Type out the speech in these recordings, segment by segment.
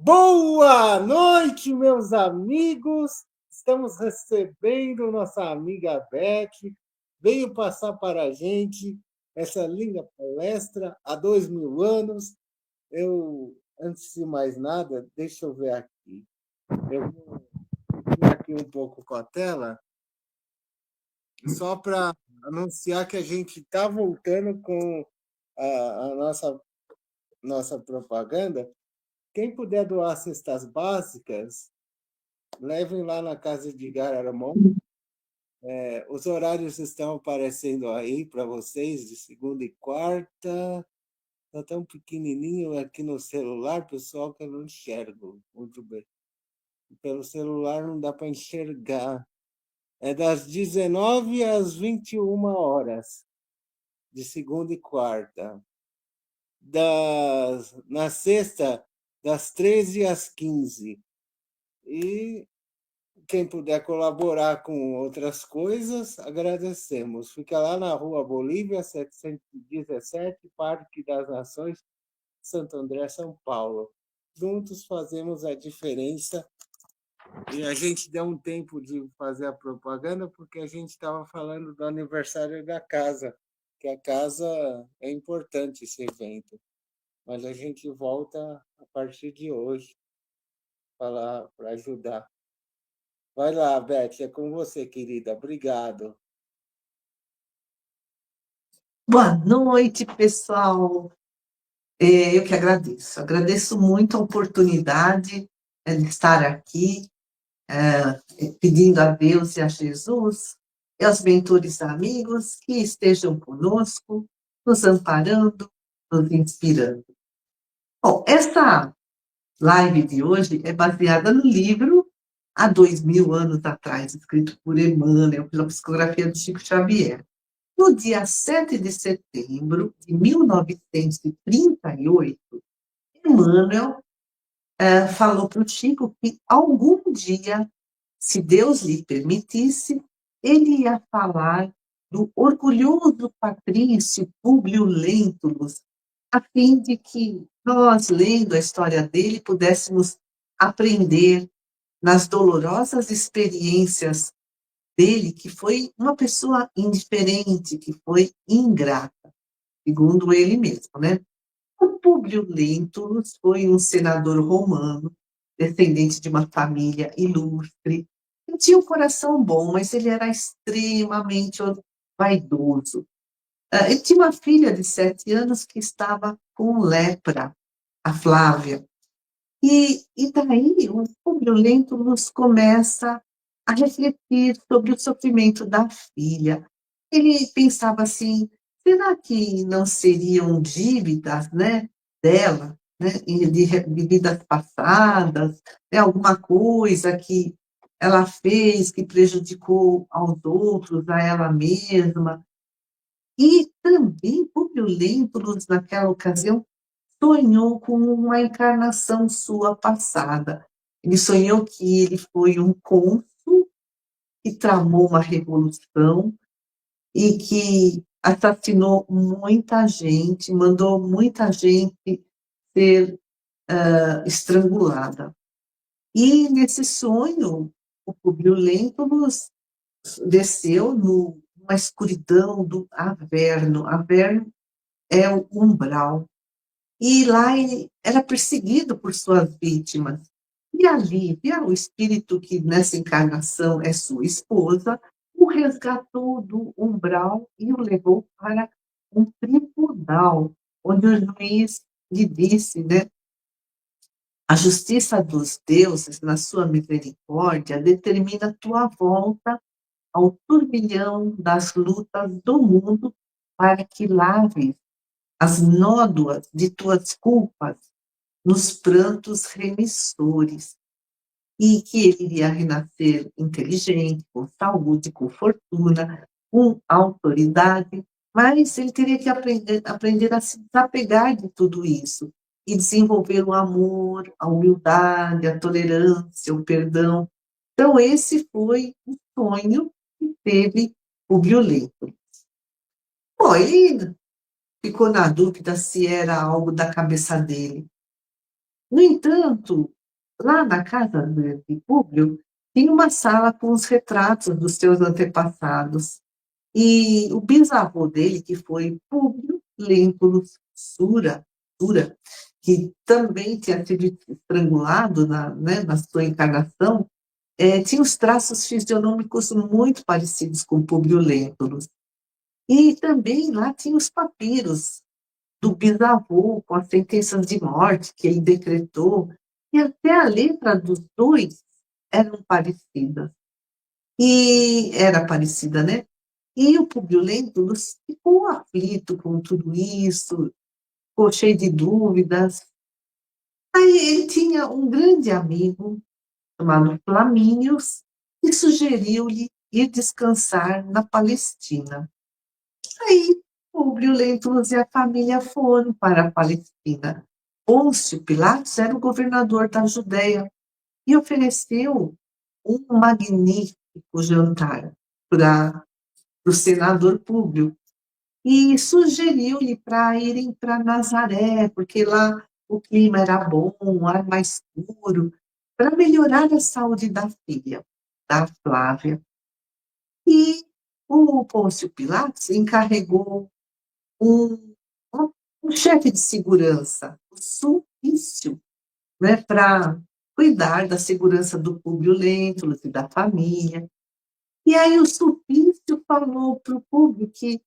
Boa noite, meus amigos. Estamos recebendo nossa amiga Beth. Veio passar para a gente essa linda palestra há 2000 anos. Antes de mais nada, deixa eu ver aqui. Eu vou vir aqui um pouco com a tela, só para anunciar que a gente está voltando com a nossa propaganda. Quem puder doar cestas básicas, levem lá na casa de Gararamon. Os horários estão aparecendo aí para vocês, de segunda e quarta. Está tão pequenininho aqui no celular, pessoal, que eu não enxergo muito bem. Pelo celular não dá para enxergar. É das 19 às 21 horas, de segunda e quarta. Na sexta, das 13 às 15. E quem puder colaborar com outras coisas, agradecemos. Fica lá na Rua Bolívia, 717, Parque das Nações, Santo André, São Paulo. Juntos fazemos a diferença. E a gente deu um tempo de fazer a propaganda porque a gente estava falando do aniversário da casa, que a casa é importante esse evento. Mas a gente volta a partir de hoje para ajudar. Vai lá, Beth, é com você, querida. Obrigado. Boa noite, pessoal. Eu que agradeço. Agradeço muito a oportunidade de estar aqui, pedindo a Deus e a Jesus e aos mentores amigos que estejam conosco, nos amparando, nos inspirando. Bom, essa live de hoje é baseada no livro Há 2000 anos atrás, escrito por Emmanuel, pela psicografia de Chico Xavier. No dia 7 de setembro de 1938, Emmanuel falou para o Chico que algum dia, se Deus lhe permitisse, ele ia falar do orgulhoso patrício Públio Lentulus, a fim de que nós, lendo a história dele, pudéssemos aprender nas dolorosas experiências dele, que foi uma pessoa indiferente, que foi ingrata, segundo ele mesmo, né? O Públio Lentulus foi um senador romano, descendente de uma família ilustre. Ele tinha um coração bom, mas ele era extremamente vaidoso. Ele tinha uma filha de 7 anos que estava com lepra, a Flávia. E daí o Públio Lentulus começa a refletir sobre o sofrimento da filha. Ele pensava assim, será que não seriam dívidas, né, dela, né, de vidas passadas, né, alguma coisa que ela fez que prejudicou aos outros, a ela mesma? E também Públio Lentulus, naquela ocasião, sonhou com uma encarnação sua passada. Ele sonhou que ele foi um cônsul que tramou uma revolução e que assassinou muita gente, mandou muita gente ser estrangulada. E nesse sonho, o Publio Lentulus desceu numa escuridão do Averno. Averno é o umbral. E lá ele era perseguido por suas vítimas. E a Lívia, o espírito que nessa encarnação é sua esposa, o resgatou do umbral e o levou para um tribunal, onde o juiz lhe disse, né, a justiça dos deuses, na sua misericórdia, determina tua volta ao turbilhão das lutas do mundo para que laves as nódoas de tuas culpas nos prantos remissores, e que ele iria renascer inteligente, com saúde, com fortuna, com autoridade, mas ele teria que aprender a se desapegar de tudo isso e desenvolver o amor, a humildade, a tolerância, o perdão. Então, esse foi o sonho que teve o violento. Bom, ele ficou na dúvida se era algo da cabeça dele. No entanto, lá na casa de Públio, tinha uma sala com os retratos dos seus antepassados. E o bisavô dele, que foi Públio Lentulus Sura, que também tinha sido estrangulado na sua encarnação, tinha os traços fisionômicos muito parecidos com Públio Lentulus. E também lá tinha os papiros do bisavô, com as sentenças de morte que ele decretou, e até a letra dos dois eram parecidas. E era parecida, né? E o Públio Lentulus ficou aflito com tudo isso, ficou cheio de dúvidas. Aí ele tinha um grande amigo chamado Flamínios, que sugeriu-lhe ir descansar na Palestina. Aí Públio Lentulus e a família foram para a Palestina. Pôncio Pilatos era o governador da Judéia e ofereceu um magnífico jantar para o senador Públio e sugeriu-lhe para irem para Nazaré, porque lá o clima era bom, o ar mais puro, para melhorar a saúde da filha, da Flávia. E o Pôncio Pilatos encarregou um, um chefe de segurança, o Sulpício, né, para cuidar da segurança do Públio Lentulus e da família. E aí o Sulpício falou para o Públio que,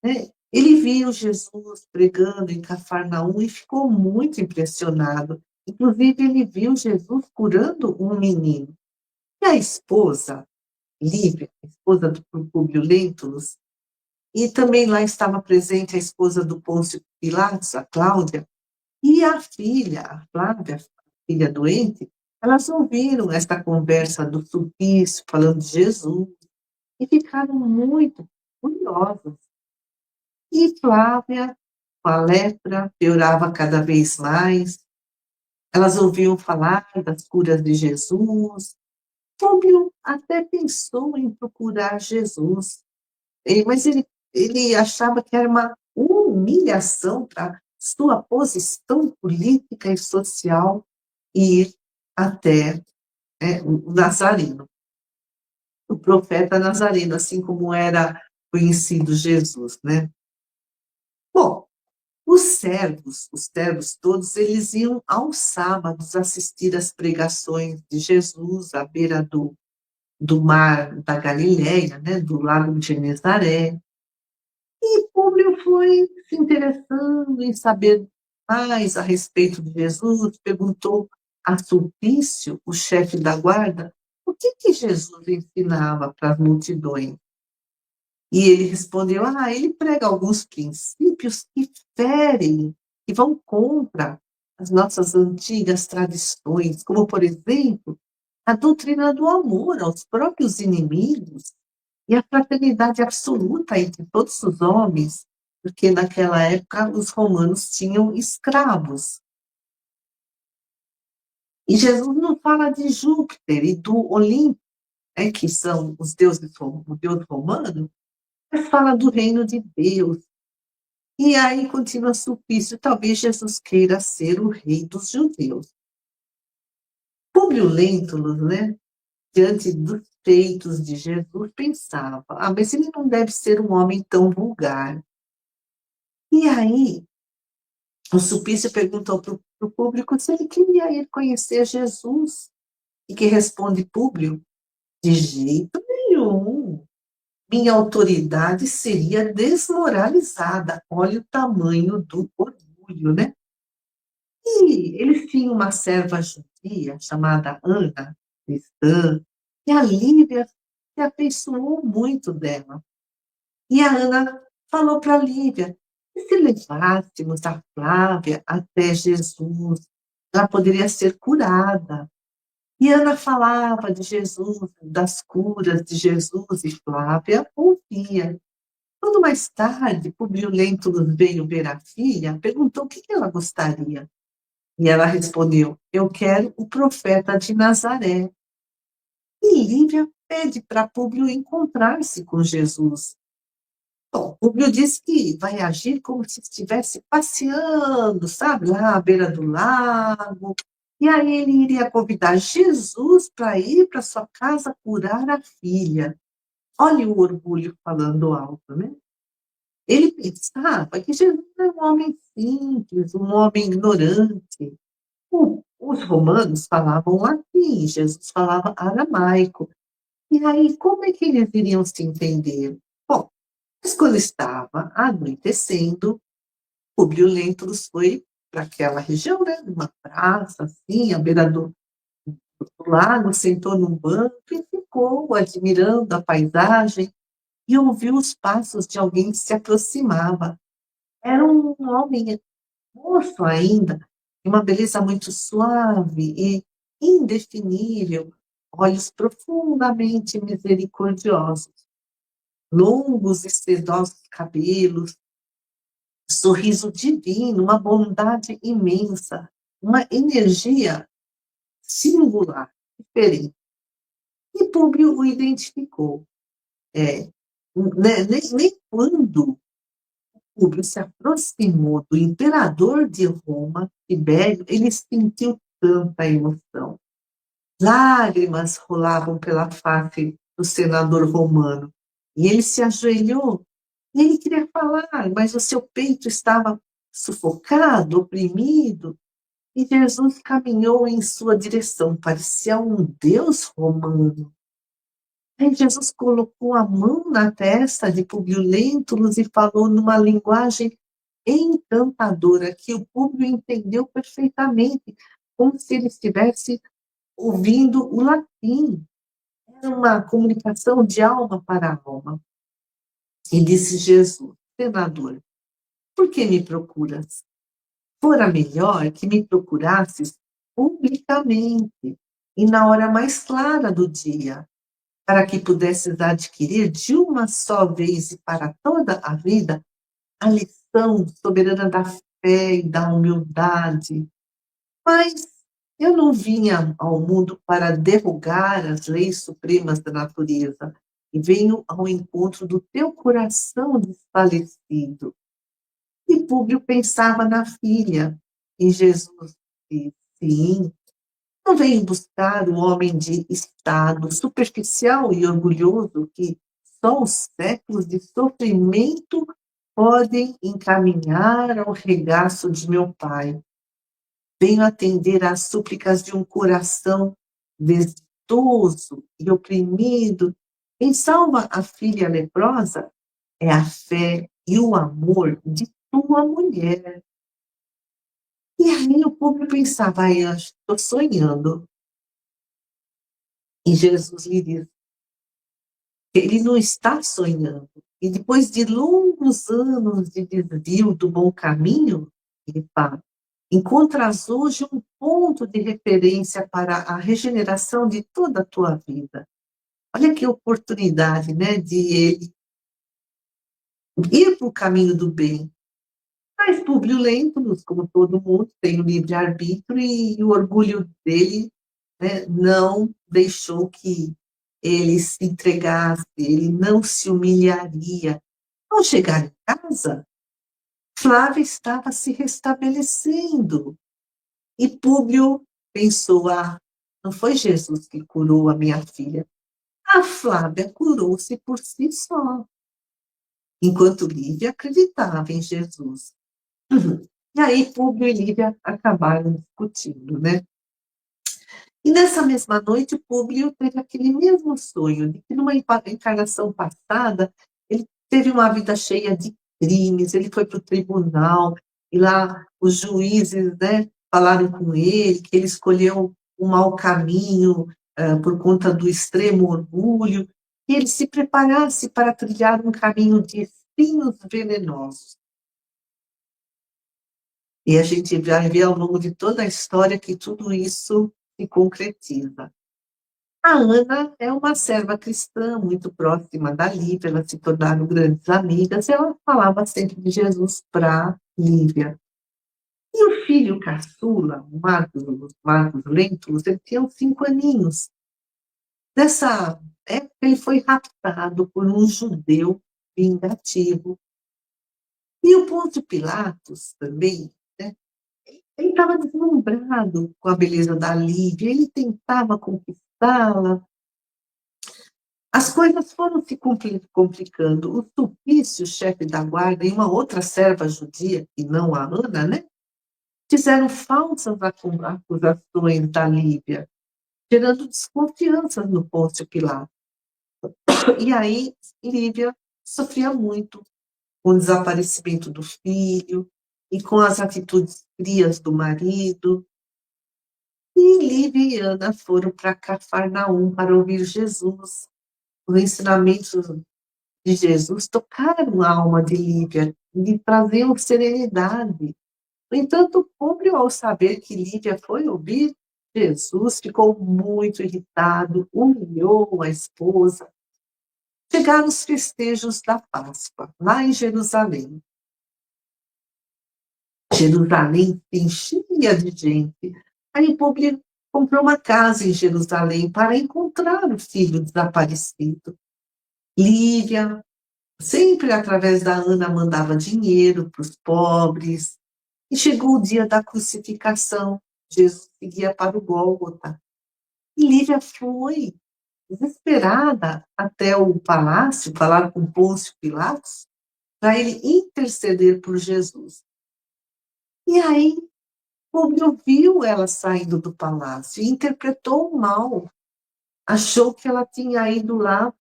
né, ele viu Jesus pregando em Cafarnaum e ficou muito impressionado. Inclusive, ele viu Jesus curando um menino. E a esposa, Lívia, a esposa do Públio Lentulus, e também lá estava presente a esposa do Pôncio Pilatos, a Cláudia, e a filha, a Flávia, a filha doente, elas ouviram esta conversa do Sulpício falando de Jesus e ficaram muito curiosas. E Flávia, com a lepra, piorava cada vez mais. Elas ouviam falar das curas de Jesus. Públio até pensou em procurar Jesus, mas ele achava que era uma humilhação para sua posição política e social ir até o Nazareno, o profeta Nazareno, assim como era conhecido Jesus, né? Bom, os servos todos, eles iam aos sábados assistir às pregações de Jesus à beira do mar da Galileia, né, do lago de Genezaré. E Públio foi se interessando em saber mais a respeito de Jesus, perguntou a Sulpício, o chefe da guarda, o que Jesus ensinava para as multidões. E ele respondeu, ele prega alguns princípios que ferem, que vão contra as nossas antigas tradições, como, por exemplo, a doutrina do amor aos próprios inimigos e a fraternidade absoluta entre todos os homens, porque naquela época os romanos tinham escravos. E Jesus não fala de Júpiter e do Olimpo, que são os deuses, o deus romano, mas fala do reino de Deus. E aí continua Sulpício, talvez Jesus queira ser o rei dos judeus. Públio Lentulus, né, diante dos feitos de Jesus, pensava, mas ele não deve ser um homem tão vulgar. E aí, o Sulpício perguntou para o público se ele queria ir conhecer Jesus. E que responde Públio, de jeito nenhum. Minha autoridade seria desmoralizada. Olha o tamanho do orgulho, né? E eles tinham uma serva judia chamada Ana, cristã, e a Lívia se afeiçoou muito dela. E a Ana falou para a Lívia, e se levássemos a Flávia até Jesus, ela poderia ser curada. E Ana falava de Jesus, das curas de Jesus, e Flávia ouvia. Quando mais tarde Publio Lentulus veio ver a filha, perguntou o que ela gostaria. E ela respondeu, eu quero o profeta de Nazaré. E Lívia pede para Públio encontrar-se com Jesus. Bom, Públio diz que vai agir como se estivesse passeando, sabe, lá à beira do lago, E aí ele iria convidar Jesus para ir para sua casa curar a filha. Olha o orgulho falando alto, né? Ele pensava que Jesus era um homem simples, um homem ignorante. Os romanos falavam latim, Jesus falava aramaico. E aí, como é que eles iriam se entender? Bom, mas quando estava anoitecendo, Publio Lentulus foi para aquela região, né, numa praça, assim, à beira do lago, sentou num banco e ficou admirando a paisagem e ouviu os passos de alguém que se aproximava. Era um homem moço ainda, de uma beleza muito suave e indefinível, olhos profundamente misericordiosos, longos e sedosos cabelos, sorriso divino, uma bondade imensa, uma energia singular, diferente. E Públio o identificou. É, nem quando Públio se aproximou do imperador de Roma, Tibério, ele sentiu tanta emoção. Lágrimas rolavam pela face do senador romano. E ele se ajoelhou. E ele queria falar, mas o seu peito estava sufocado, oprimido. E Jesus caminhou em sua direção. Parecia um deus romano. Aí Jesus colocou a mão na testa de Publio Lentulus e falou numa linguagem encantadora que o Públio entendeu perfeitamente, como se ele estivesse ouvindo o latim. Era uma comunicação de alma para alma. E disse Jesus: senador, por que me procuras? Fora melhor que me procurasses publicamente e na hora mais clara do dia, para que pudesses adquirir de uma só vez e para toda a vida a lição soberana da fé e da humildade. Mas eu não vinha ao mundo para derrogar as leis supremas da natureza, e venho ao encontro do teu coração desfalecido. E Públio pensava na filha, e Jesus disse: sim, não venho buscar o homem de estado superficial e orgulhoso que só os séculos de sofrimento podem encaminhar ao regaço de meu Pai. Venho atender às súplicas de um coração desditoso e oprimido. Quem salva a filha leprosa é a fé e o amor de tua mulher. E aí o povo pensava: ai, eu estou sonhando. E Jesus lhe diz: ele não está sonhando. E depois de longos anos de desvio do bom caminho, ele fala: encontras hoje um ponto de referência para a regeneração de toda a tua vida. Olha que oportunidade, né, de ele ir para o caminho do bem. Mas Publio Lentulus, como todo mundo, tem o livre-arbítrio e o orgulho dele, né, não deixou que ele se entregasse, ele não se humilharia. Ao chegar em casa, Flávia estava se restabelecendo. E Públio pensou: ah, não foi Jesus que curou a minha filha. A Flávia curou-se por si só, enquanto Lívia acreditava em Jesus. E aí Públio e Lívia acabaram discutindo, né? E nessa mesma noite, Públio teve aquele mesmo sonho, de que numa encarnação passada, ele teve uma vida cheia de crimes, ele foi para o tribunal, e lá os juízes, né, falaram com ele que ele escolheu um mau caminho por conta do extremo orgulho, e ele se preparasse para trilhar um caminho de espinhos venenosos. E a gente vai ver ao longo de toda a história que tudo isso se concretiza. A Ana é uma serva cristã muito próxima da Lívia, elas se tornaram grandes amigas, e ela falava sempre de Jesus para Lívia. E o filho caçula, Marcos Lentulus, ele tinha uns 5 aninhos. Nessa época, ele foi raptado por um judeu vingativo. E o Pôncio Pilatos também, né, Ele estava deslumbrado com a beleza da Lívia, ele tentava conquistá-la. As coisas foram se complicando. O Sulpício, chefe da guarda, e uma outra serva judia, e não a Ana, né, fizeram falsas acusações da Lívia, gerando desconfiança no Pôncio Pilatos. E aí, Lívia sofria muito com o desaparecimento do filho e com as atitudes frias do marido. E Lívia e Ana foram para Cafarnaum para ouvir Jesus. Os ensinamentos de Jesus tocaram a alma de Lívia, lhe traziam serenidade. No entanto, Públio, ao saber que Lívia foi ouvir Jesus, ficou muito irritado, humilhou a esposa. Chegaram os festejos da Páscoa, lá em Jerusalém. Jerusalém se enchia de gente. Aí Públio comprou uma casa em Jerusalém para encontrar o filho desaparecido. Lívia, sempre através da Ana, mandava dinheiro para os pobres. E chegou o dia da crucificação. Jesus seguia para o Gólgota. E Lívia foi, desesperada, até o palácio, falar com Pôncio Pilatos, para ele interceder por Jesus. E aí, Públio viu ela saindo do palácio e interpretou mal. Achou que ela tinha ido lá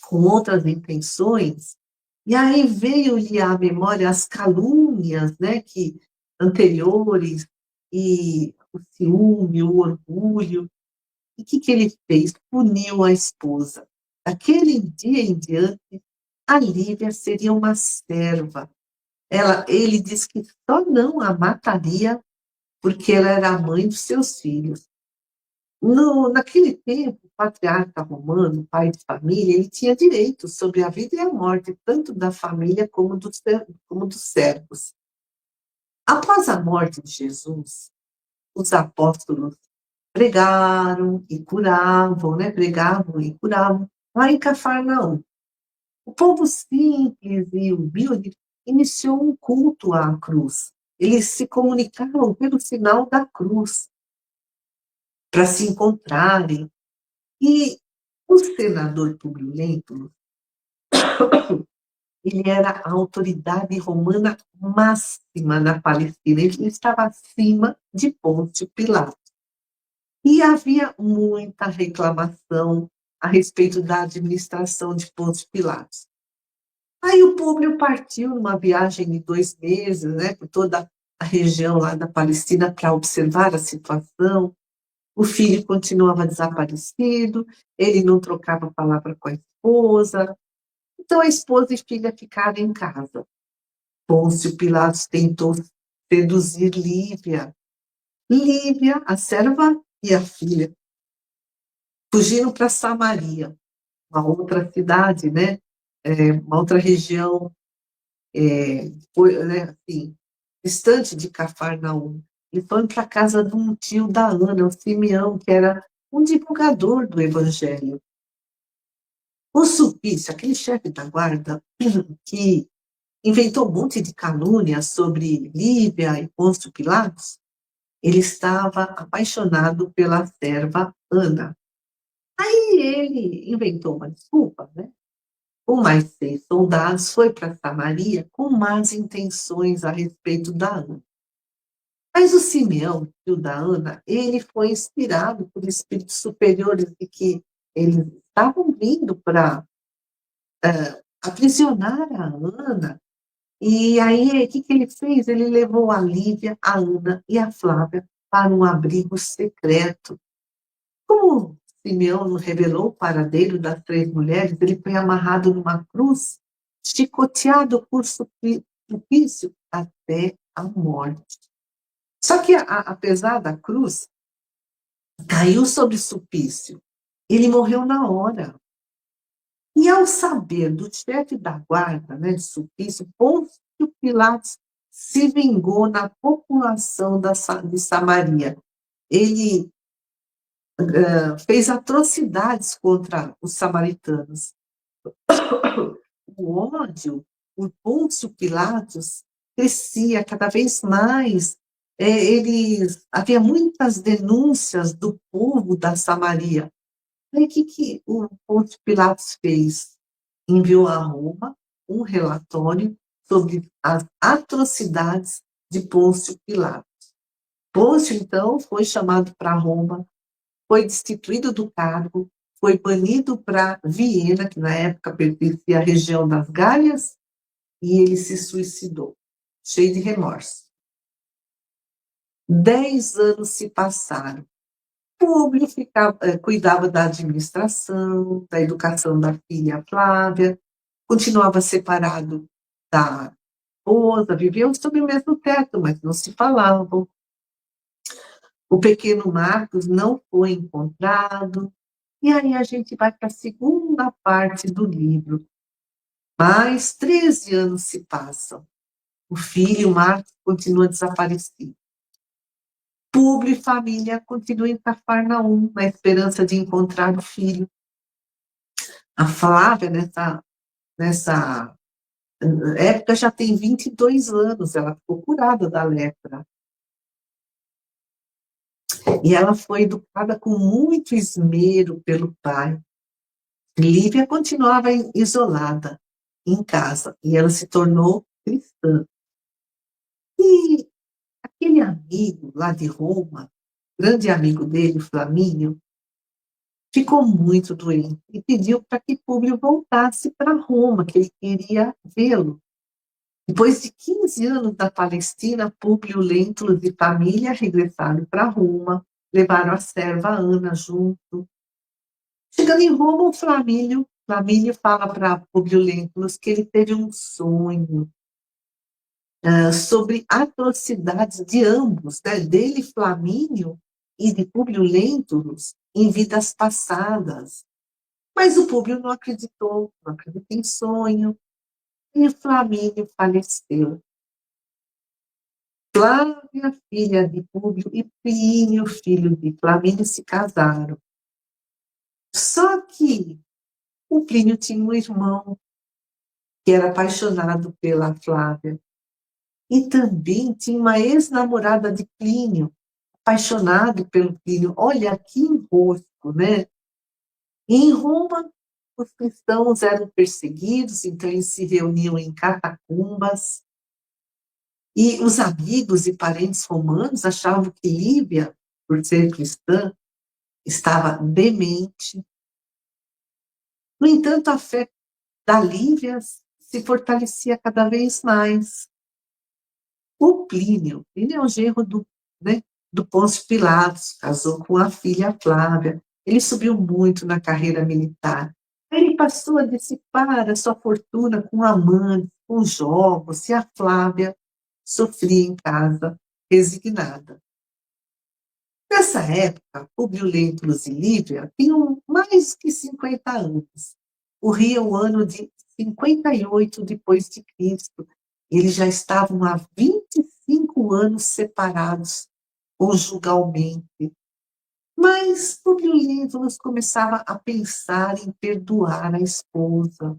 com outras intenções. E aí veio-lhe à memória as calúnias, né, que anteriores, e o ciúme, o orgulho. E o que ele fez? Puniu a esposa. Daquele dia em diante, a Lívia seria uma serva. Ele disse que só não a mataria porque ela era a mãe dos seus filhos. Naquele tempo, o patriarca romano, pai de família, ele tinha direitos sobre a vida e a morte, tanto da família como dos servos. Após a morte de Jesus, os apóstolos pregaram e curavam, né? Pregavam e curavam lá em Cafarnaum. O povo simples e humilde iniciou um culto à cruz. Eles se comunicavam pelo sinal da cruz para se encontrarem. E o senador Publio Lentulus, ele era a autoridade romana máxima na Palestina, ele estava acima de Pôncio Pilatos. E havia muita reclamação a respeito da administração de Pôncio Pilatos. Aí o Públio partiu numa viagem de 2 meses, né, por toda a região lá da Palestina para observar a situação. O filho continuava desaparecido, ele não trocava palavra com a esposa. Então a esposa e filha ficaram em casa. Pôncio Pilatos tentou seduzir Lívia. Lívia, a serva e a filha, fugiram para Samaria, uma outra cidade, né? Uma outra região, né, assim, distante de Cafarnaum. E foram para a casa de um tio da Ana, o Simeão, que era um divulgador do evangelho. O Sulpício, aquele chefe da guarda, que inventou um monte de calúnias sobre Lívia e Pôncio Pilatos, ele estava apaixonado pela serva Ana. Aí ele inventou uma desculpa, né? Com mais 6 soldados, foi para Samaria com más intenções a respeito da Ana. Mas o Simeão, filho da Ana, ele foi inspirado por espíritos superiores de que eles estavam vindo para aprisionar a Ana. E aí, o que ele fez? Ele levou a Lívia, a Ana e a Flávia para um abrigo secreto. Como Simeão não revelou o paradeiro das 3 mulheres, ele foi amarrado numa cruz, chicoteado por suplício até a morte. Só que, apesar da cruz, caiu sobre Sulpício. Ele morreu na hora. E ao saber do chefe da guarda, né, de Sulpício, Pôncio Pilatos se vingou na população de Samaria. Ele fez atrocidades contra os samaritanos. O ódio por Pôncio Pilatos crescia cada vez mais havia muitas denúncias do povo da Samaria. Aí o que o Pôncio Pilatos fez? Enviou a Roma um relatório sobre as atrocidades de Pôncio Pilatos. Pôncio, então, foi chamado para Roma, foi destituído do cargo, foi banido para Viena, que na época pertencia à região das Gálias, e ele se suicidou, cheio de remorso. 10 anos se passaram. Públio cuidava da administração, da educação da filha Flávia, continuava separado da esposa, viviam sob o mesmo teto, mas não se falavam. O pequeno Marcos não foi encontrado. E aí a gente vai para a segunda parte do livro. Mais 13 anos se passam. O filho, Marcos, continua desaparecido. Públio e família continuam em Cafarnaum, na esperança de encontrar o filho. A Flávia, nessa época, já tem 22 anos, ela ficou curada da lepra. E ela foi educada com muito esmero pelo pai. Lívia continuava isolada em casa, e ela se tornou cristã. E aquele amigo lá de Roma, grande amigo dele, Flamínio, ficou muito doente e pediu para que Públio voltasse para Roma, que ele queria vê-lo. Depois de 15 anos da Palestina, Públio Lentulus e família regressaram para Roma, levaram a serva Ana junto. Chegando em Roma, o Flamínio fala para Públio Lentulus que ele teve um sonho sobre atrocidades de ambos, né, dele, Flamínio, e de Públio Lentulus, em vidas passadas. Mas o Públio não acreditou em sonho, e Flamínio faleceu. Flávia, filha de Públio, e Plínio, filho de Flamínio, se casaram. Só que o Plínio tinha um irmão que era apaixonado pela Flávia. E também tinha uma ex-namorada de Plínio, apaixonado pelo Plínio. Olha que enrosco, né? E em Roma, os cristãos eram perseguidos, então eles se reuniam em catacumbas. E os amigos e parentes romanos achavam que Lívia, por ser cristã, estava demente. No entanto, a fé da Lívia se fortalecia cada vez mais. O Plínio é o genro do Pôncio Pilatos, casou com a filha Flávia. Ele subiu muito na carreira militar. Ele passou a dissipar a sua fortuna com amantes, com jogos, e a Flávia sofria em casa, resignada. Nessa época, Públio Lentulus e Lívia tinham mais que 50 anos. Corria o ano de 58 depois de Cristo. Eles já estavam há 25 anos separados conjugalmente. Mas Públio Lentulus começava a pensar em perdoar a esposa.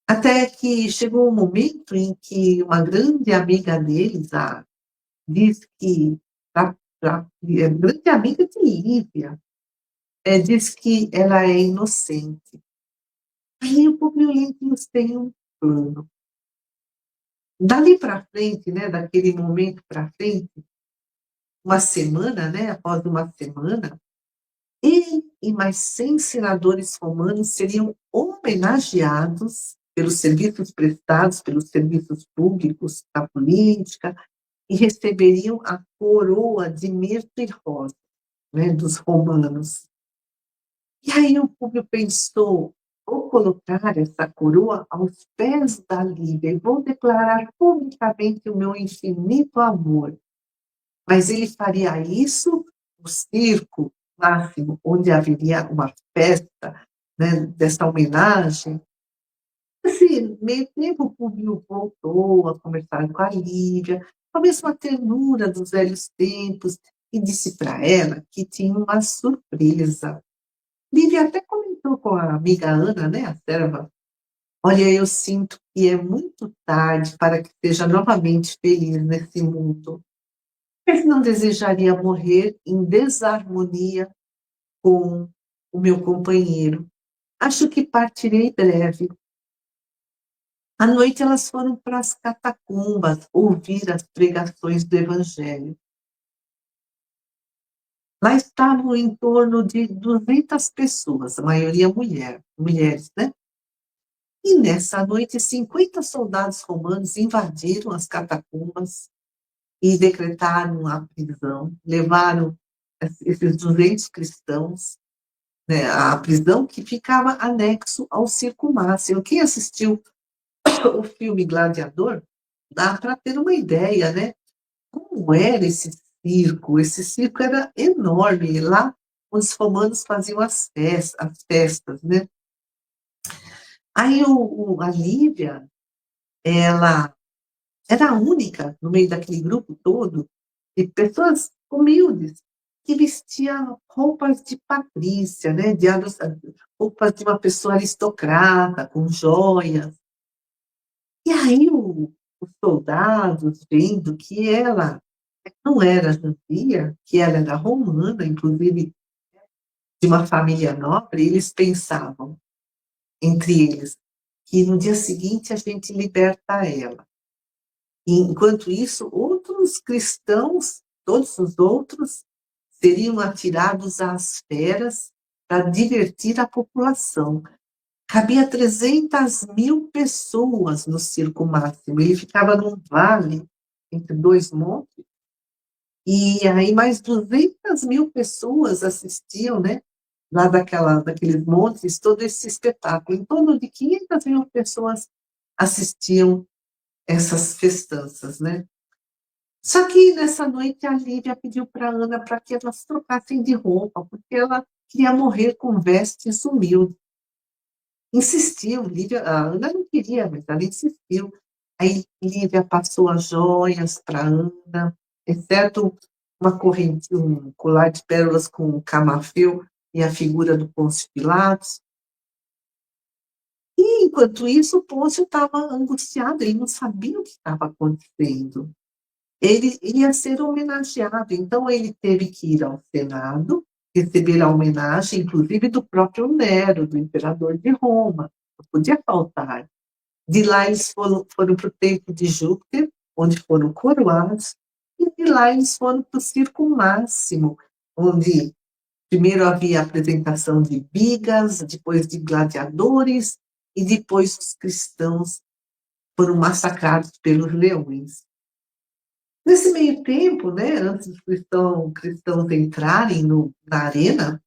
Até que chegou um momento em que uma grande amiga deles, diz que, grande amiga de Lívia, diz que ela é inocente. Aí o Públio Lentulus tem um plano. Dali para frente, né, daquele momento para frente, uma semana, né, após uma semana, ele e mais 100 senadores romanos seriam homenageados pelos serviços prestados, pelos serviços públicos da política, e receberiam a coroa de mirto e rosa, né, dos romanos. E aí o Públio pensou, vou colocar essa coroa aos pés da Lívia e vou declarar publicamente o meu infinito amor. Mas ele faria isso no circo máximo, onde haveria uma festa, né, dessa homenagem. Assim, meio tempo o Públio voltou a conversar com a Lívia, com a mesma ternura dos velhos tempos, e disse para ela que tinha uma surpresa. Lívia até comentou com a amiga Ana, né, a serva, Olha, eu sinto que é muito tarde para que seja novamente feliz nesse mundo. Mas não desejaria morrer em desarmonia com o meu companheiro. Acho que partirei breve. À noite elas foram para as catacumbas ouvir as pregações do Evangelho. Lá estavam em torno de 200 pessoas, a maioria mulheres, né? E nessa noite, 50 soldados romanos invadiram as catacumbas e decretaram a prisão, levaram esses 200 cristãos, né, à prisão que ficava anexo ao Circo Máximo. Quem assistiu o filme Gladiador, dá para ter uma ideia, né? Como era esse circo? Esse circo era enorme. Lá os romanos faziam as festas, né? Aí a Lívia, ela era a única no meio daquele grupo todo de pessoas humildes que vestiam roupas de patrícia, né? Roupas de uma pessoa aristocrata, com joias. E aí os soldados, vendo que ela não era judia, que ela era romana, inclusive de uma família nobre, eles pensavam, entre eles, que no dia seguinte a gente liberta ela. E, enquanto isso, outros cristãos, todos os outros, seriam atirados às feras para divertir a população. Cabia 300.000 pessoas no Circo Máximo. Ele ficava num vale, entre dois montes, e aí mais 200.000 pessoas assistiam, né? Lá daqueles montes, todo esse espetáculo. Em torno de 500.000 pessoas assistiam essas festanças, né? Só que nessa noite a Lívia pediu para a Ana para que elas trocassem de roupa, porque ela queria morrer com vestes humildes. Insistiu, Lívia, a Ana não queria, mas ela insistiu. Aí Lívia passou as joias para a Ana, exceto uma corrente, um colar de pérolas com um camafeu e a figura do Pôncio Pilatos. E, enquanto isso, o Pôncio estava angustiado, ele não sabia o que estava acontecendo. Ele ia ser homenageado, então ele teve que ir ao Senado, receber a homenagem, inclusive do próprio Nero, do imperador de Roma, não podia faltar. De lá eles foram para o templo de Júpiter, onde foram coroados, e de lá eles foram para o Circo Máximo, onde primeiro havia a apresentação de bigas, depois de gladiadores, e depois os cristãos foram massacrados pelos leões. Nesse meio tempo, né, antes dos cristãos entrarem na arena,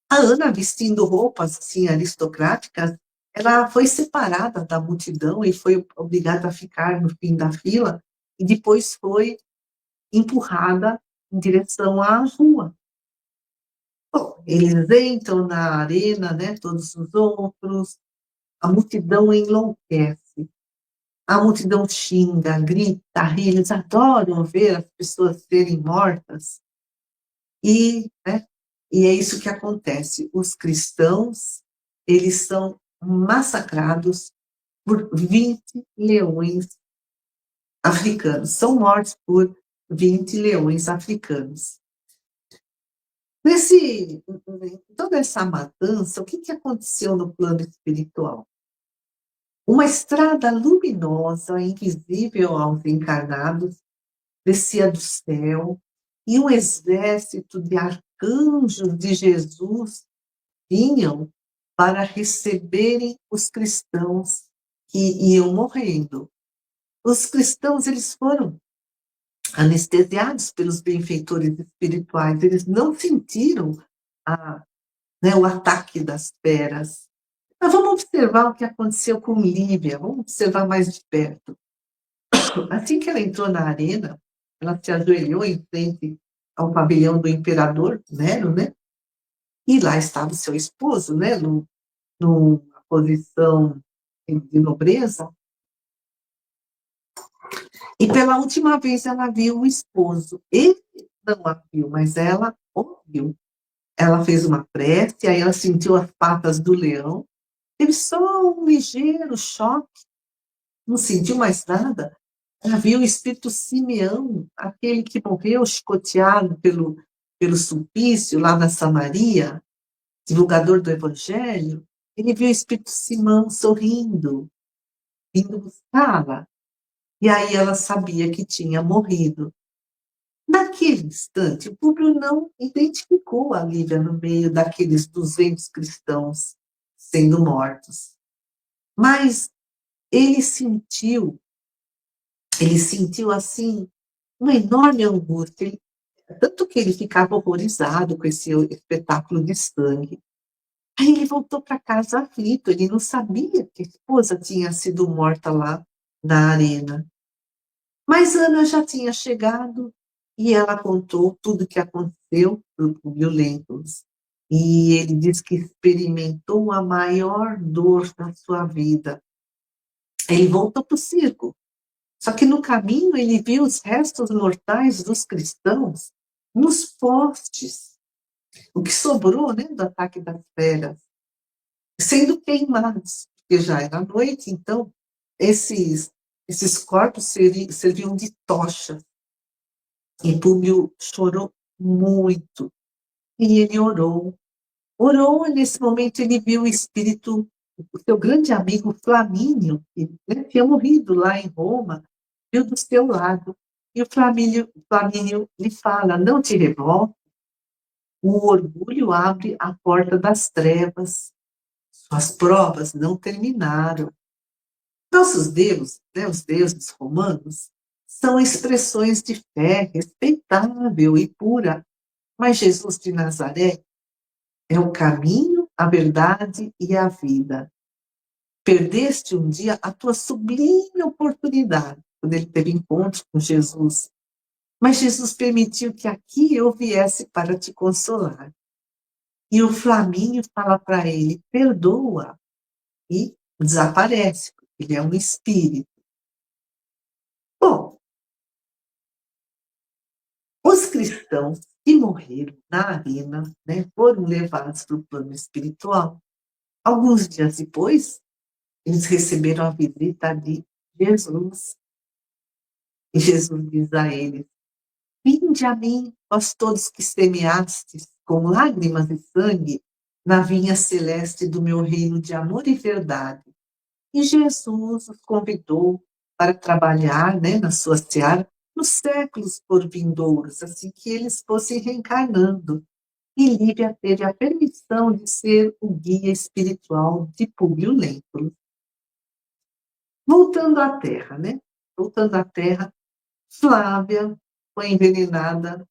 a Ana, vestindo roupas assim, aristocráticas, ela foi separada da multidão e foi obrigada a ficar no fim da fila, e depois foi empurrada em direção à rua. Bom, eles entram na arena, né, todos os outros, a multidão enlouquece. A multidão xinga, grita, ri, eles adoram ver as pessoas serem mortas. Né, e é isso que acontece. Os cristãos, eles são massacrados por 20 leões africanos. São mortos por 20 leões africanos. Toda essa matança, o que aconteceu no plano espiritual? Uma estrada luminosa, invisível aos encarnados, descia do céu, e um exército de arcanjos de Jesus vinham para receberem os cristãos que iam morrendo. Os cristãos, eles foram anestesiados pelos benfeitores espirituais, eles não sentiram o ataque das feras. Mas vamos observar o que aconteceu com Lívia, vamos observar mais de perto. Assim que ela entrou na arena, ela se ajoelhou em frente ao pavilhão do imperador Nero, né? E lá estava o seu esposo, né? Numa posição de nobreza. E pela última vez ela viu o esposo. Ele não a viu, mas ela o viu. Ela fez uma prece, aí ela sentiu as patas do leão, teve só um ligeiro choque, não sentiu mais nada. Ela viu o espírito Simeão, aquele que morreu chicoteado pelo Sulpício, lá na Samaria, divulgador do Evangelho. Ele viu o espírito Simão sorrindo, vindo buscá-la. E aí ela sabia que tinha morrido. Naquele instante, o público não identificou a Lívia no meio daqueles 200 cristãos sendo mortos. Mas ele sentiu assim, uma enorme angústia, tanto que ele ficava horrorizado com esse espetáculo de sangue. Aí ele voltou para casa aflito, ele não sabia que a esposa tinha sido morta lá na arena. Mas Ana já tinha chegado e ela contou tudo o que aconteceu para o Publio Lentulus. E ele diz que experimentou a maior dor da sua vida. Ele voltou para o circo. Só que no caminho ele viu os restos mortais dos cristãos nos postes, o que sobrou, né, do ataque das feras, sendo queimados, porque já era noite, então esses corpos serviam de tocha. E Públio chorou muito. E ele orou. Orou, nesse momento ele viu o espírito, o seu grande amigo Flamínio, que, né, tinha morrido lá em Roma, viu do seu lado. E o Flamínio lhe fala, não te revolte, o orgulho abre a porta das trevas. Suas provas não terminaram. Nossos deuses, né, os deuses romanos, são expressões de fé respeitável e pura. Mas Jesus de Nazaré é o caminho, a verdade e a vida. Perdeste um dia a tua sublime oportunidade, quando ele teve encontro com Jesus. Mas Jesus permitiu que aqui eu viesse para te consolar. E o Flamínio fala para ele, perdoa, e desaparece, porque ele é um espírito. Bom, os cristãos que morreram na arena, né, foram levados para o plano espiritual. Alguns dias depois, eles receberam a visita de Jesus. E Jesus diz a eles, vinde a mim, vós todos que semeastes com lágrimas e sangue na vinha celeste do meu reino de amor e verdade. E Jesus os convidou para trabalhar, né, na sua seara nos séculos por vindouros, assim que eles fossem reencarnando. E Lívia teve a permissão de ser o guia espiritual de Publio Lentulus. Voltando à Terra, né? Voltando à Terra, Flávia foi envenenada.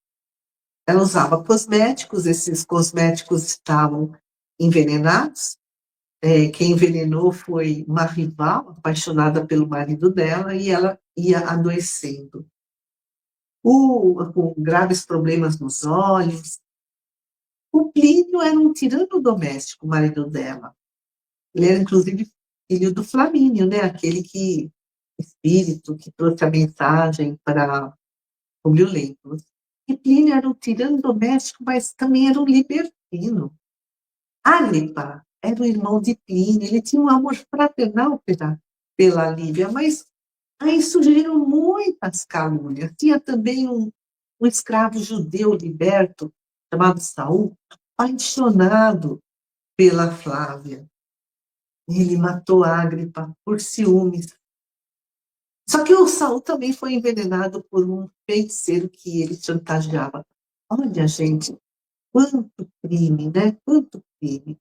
Ela usava cosméticos, esses cosméticos estavam envenenados. Quem envenenou foi uma rival apaixonada pelo marido dela e ela ia adoecendo. Com graves problemas nos olhos. O Plínio era um tirano doméstico, o marido dela. Ele era, inclusive, filho do Flamínio, né? Aquele espírito que trouxe a mensagem para Publio Lentulus. E Plínio era um tirano doméstico, mas também era um libertino. Agripa era o irmão de Plínio, ele tinha um amor fraternal pela Lívia, mas aí surgiram muitas calúnias. Tinha também um escravo judeu liberto, chamado Saul, apaixonado pela Flávia. Ele matou Agripa por ciúmes. Só que o Saul também foi envenenado por um feiticeiro que ele chantageava. Olha, gente, quanto crime, né? Quanto crime.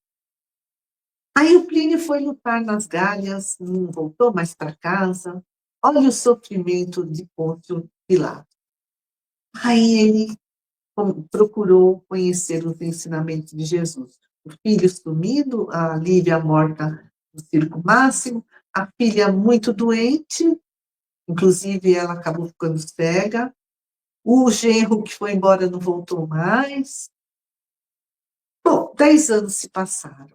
Aí o Plínio foi lutar nas Gálias, não voltou mais para casa. Olha o sofrimento de Pôncio Pilatos. Aí ele procurou conhecer os ensinamentos de Jesus. O filho sumido, a Lívia morta no circo máximo, a filha muito doente, inclusive ela acabou ficando cega, o genro que foi embora não voltou mais. Bom, 10 anos se passaram.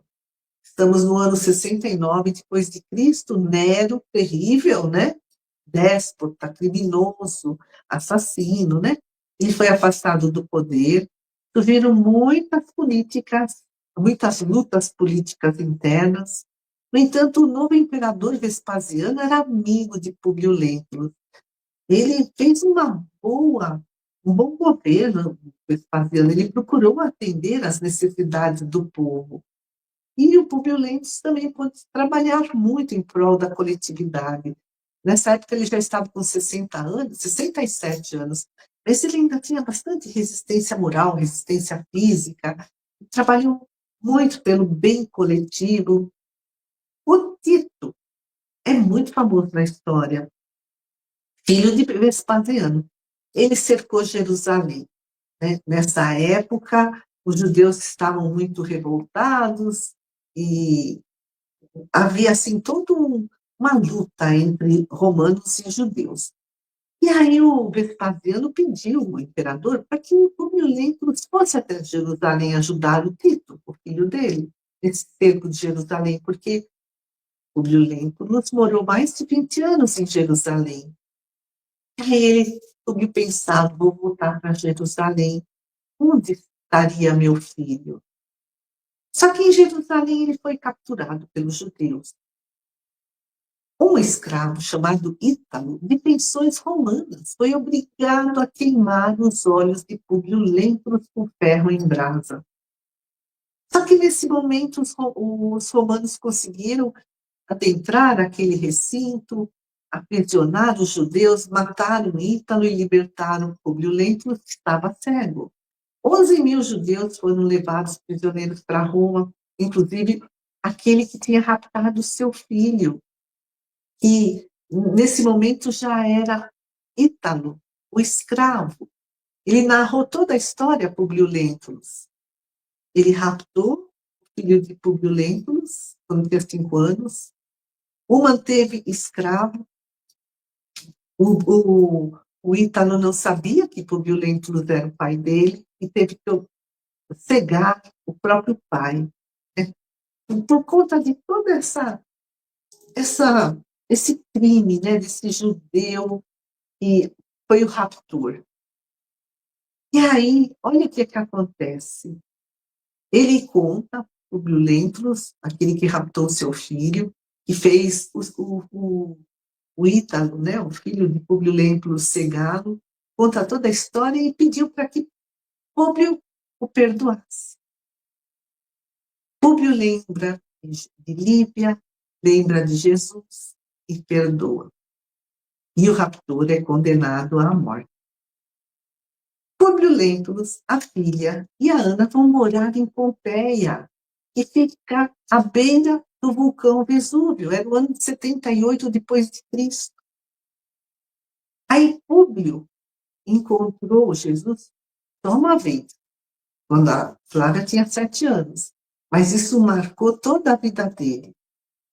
Estamos no ano 69 depois de Cristo, Nero, terrível, né? Déspota, criminoso, assassino, né? Ele foi afastado do poder, surgiram muitas lutas políticas internas. No entanto, o novo imperador Vespasiano era amigo de Públio Lentulus. Ele fez um bom governo, Vespasiano. Ele procurou atender às necessidades do povo. E o Públio Lentulus também pôde trabalhar muito em prol da coletividade. Nessa época ele já estava com 60 anos, 67 anos, mas ele ainda tinha bastante resistência moral, resistência física, trabalhou muito pelo bem coletivo. O Tito é muito famoso na história, filho de Vespasiano. Ele cercou Jerusalém, né? Nessa época, os judeus estavam muito revoltados e havia assim uma luta entre romanos e judeus. E aí o Vespasiano pediu ao imperador para que o Públio Lentulus fosse até Jerusalém ajudar o Tito, o filho dele, nesse cerco de Jerusalém, porque o Públio Lentulus morou mais de 20 anos em Jerusalém. Aí ele soube pensar, vou voltar para Jerusalém, onde estaria meu filho? Só que em Jerusalém ele foi capturado pelos judeus. Um escravo chamado Ítalo, de pensões romanas, foi obrigado a queimar os olhos de Públio Lentulus com ferro em brasa. Só que nesse momento os romanos conseguiram adentrar aquele recinto, aprisionar os judeus, mataram Ítalo e libertaram Públio Lentulus, que estava cego. 11.000 judeus foram levados prisioneiros para Roma, inclusive aquele que tinha raptado seu filho, que nesse momento já era Ítalo, o escravo. Ele narrou toda a história a Públio Lentulus. Ele raptou o filho de Públio Lentulus, quando tinha 5 anos, o manteve escravo. O Ítalo não sabia que Públio Lentulus era o pai dele e teve que cegar o próprio pai, né? Por conta de toda esse crime, né, desse judeu que foi o raptor. E aí, olha o que acontece. Ele conta, Públio Lentulus, aquele que raptou seu filho, que fez o Ítalo, né, o filho de Públio Lentulus, cegá-lo, conta toda a história e pediu para que Públio o perdoasse. Públio lembra de Líbia, lembra de Jesus e perdoa. E o raptor é condenado à morte. Públio Lentulus, a filha e a Ana vão morar em Pompeia, que fica à beira do vulcão Vesúvio. Era o ano de 78 depois de Cristo. Aí Públio encontrou Jesus só uma vez, quando a Flávia tinha 7 anos. Mas isso marcou toda a vida dele.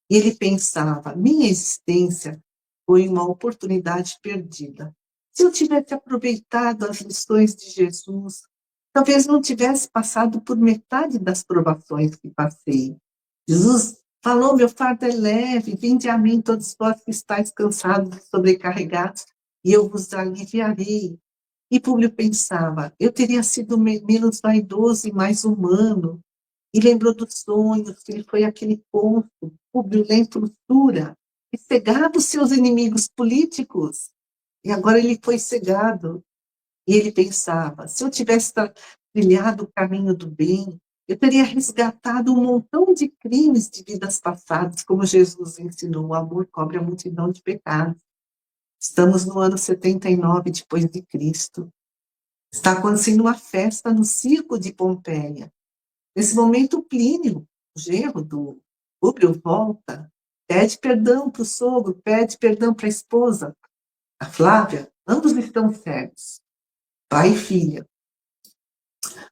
E ele pensava, minha existência foi uma oportunidade perdida. Se eu tivesse aproveitado as lições de Jesus, talvez não tivesse passado por metade das provações que passei. Jesus falou, meu fardo é leve, vinde a mim todos vós que estáis cansados e sobrecarregados, e eu vos aliviarei. E Públio pensava, eu teria sido menos vaidoso e mais humano, e lembrou dos sonhos, que ele foi aquele ponto, Públio Lentulus Dura, que cegava os seus inimigos políticos, e agora ele foi cegado, e ele pensava, se eu tivesse trilhado o caminho do bem, eu teria resgatado um montão de crimes de vidas passadas, como Jesus ensinou, o amor cobre a multidão de pecados. Estamos no ano 79 depois de Cristo. Está acontecendo uma festa no circo de Pompeia. Nesse momento, Plínio, o genro do Públio, volta, pede perdão para o sogro, pede perdão para a esposa, a Flávia, ambos estão cegos, pai e filha.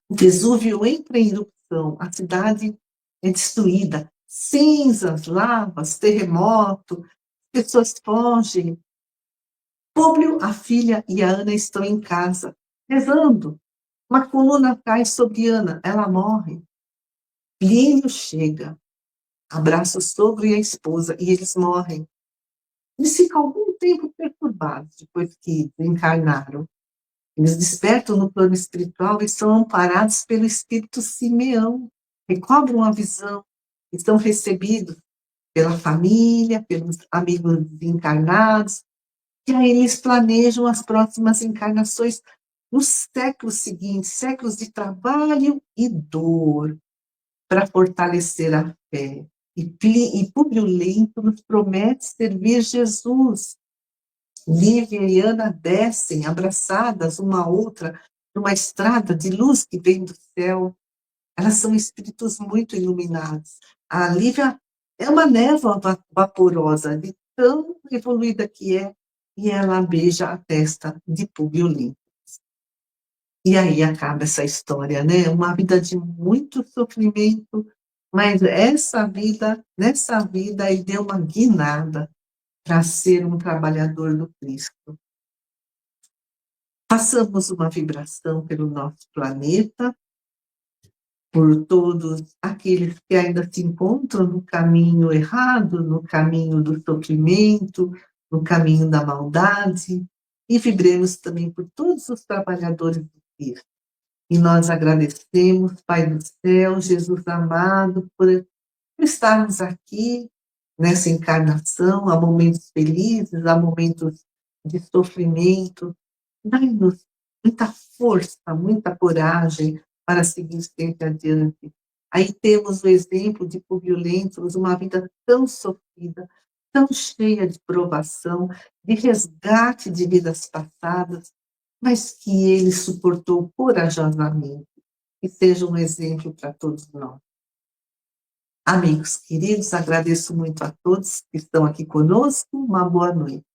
O Vesúvio entra em erupção, a cidade é destruída, cinzas, lavas, terremoto, pessoas fogem. Públio, a filha e a Ana estão em casa, rezando. Uma coluna cai sobre Ana, ela morre. Plínio chega, abraça o sogro e a esposa, e eles morrem. Eles ficam algum tempo perturbados depois que encarnaram. Eles despertam no plano espiritual e são amparados pelo espírito Simeão, recobram a visão e são recebidos pela família, pelos amigos encarnados, e aí eles planejam as próximas encarnações nos séculos seguintes, séculos de trabalho e dor, para fortalecer a fé. E Públio Lento nos promete servir Jesus. Lívia e Ana descem abraçadas uma à outra numa estrada de luz que vem do céu. Elas são espíritos muito iluminados. A Lívia é uma névoa vaporosa, de tão evoluída que é, e ela beija a testa de Públio Lento. E aí acaba essa história, né? Uma vida de muito sofrimento, mas nessa vida, ele deu uma guinada para ser um trabalhador do Cristo. Passamos uma vibração pelo nosso planeta, por todos aqueles que ainda se encontram no caminho errado, no caminho do sofrimento, no caminho da maldade, e vibremos também por todos os trabalhadores do Cristo. E nós agradecemos, Pai do céu, Jesus amado, por estarmos aqui nessa encarnação, há momentos felizes, há momentos de sofrimento. Dai-nos muita força, muita coragem para seguir sempre adiante. Aí temos o exemplo de Públio Lentulus, uma vida tão sofrida, tão cheia de provação, de resgate de vidas passadas, mas que ele suportou corajosamente. E seja um exemplo para todos nós. Amigos queridos, agradeço muito a todos que estão aqui conosco. Uma boa noite.